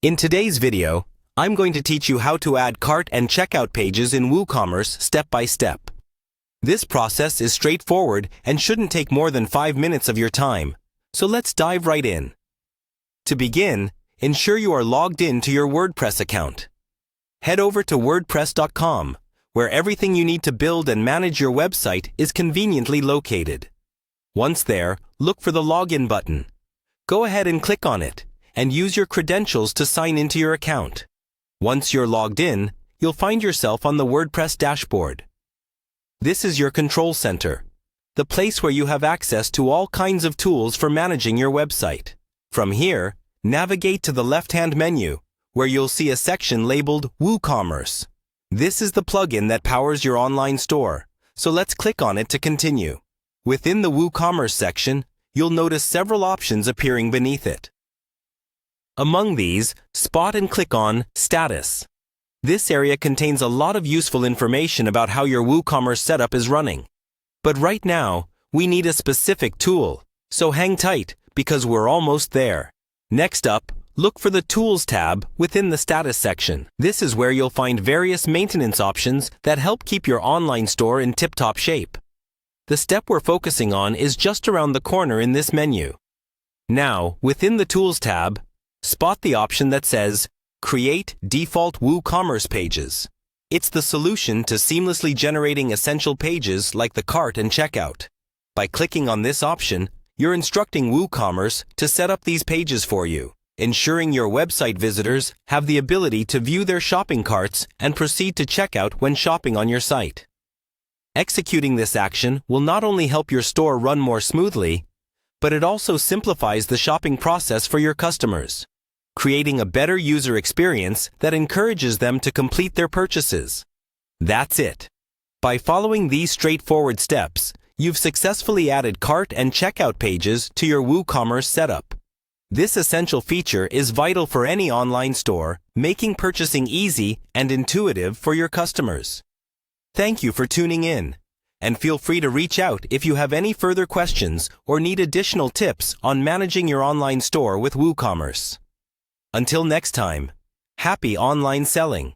In today's video, I'm going to teach you how to add cart and checkout pages in Woocommerce step by step. This process is straightforward and shouldn't take more than 5 minutes of your time, so let's dive right in. To begin, ensure you are logged in to your WordPress account. Head over to wordpress.com, where everything you need to build and manage your website is conveniently located. Once there, look for the Login button. Go ahead and click on it, and use your credentials to sign into your account. Once you're logged in, you'll find yourself on the WordPress dashboard. This is your control center, the place where you have access to all kinds of tools for managing your website. From here, navigate to the left-hand menu, where you'll see a section labeled Woocommerce. This is the plugin that powers your online store, so let's click on it to continue. Within the Woocommerce section, you'll notice several options appearing beneath it. Among these, spot and click on Status. This area contains a lot of useful information about how your Woocommerce setup is running. But right now, we need a specific tool, so hang tight because we're almost there. Next up, look for the Tools tab within the Status section. This is where you'll find various maintenance options that help keep your online store in tip-top shape. The step we're focusing on is just around the corner in this menu. Now, within the Tools tab, spot the option that says Create Default Woocommerce Pages. It's the solution to seamlessly generating essential pages like the cart and checkout. By clicking on this option, you're instructing Woocommerce to set up these pages for you, ensuring your website visitors have the ability to view their shopping carts and proceed to checkout when shopping on your site. Executing this action will not only help your store run more smoothly, but it also simplifies the shopping process for your customers, creating a better user experience that encourages them to complete their purchases. That's it. By following these straightforward steps, you've successfully added cart and checkout pages to your Woocommerce setup. This essential feature is vital for any online store, making purchasing easy and intuitive for your customers. Thank you for tuning in, and feel free to reach out if you have any further questions or need additional tips on managing your online store with Woocommerce. Until next time, happy online selling!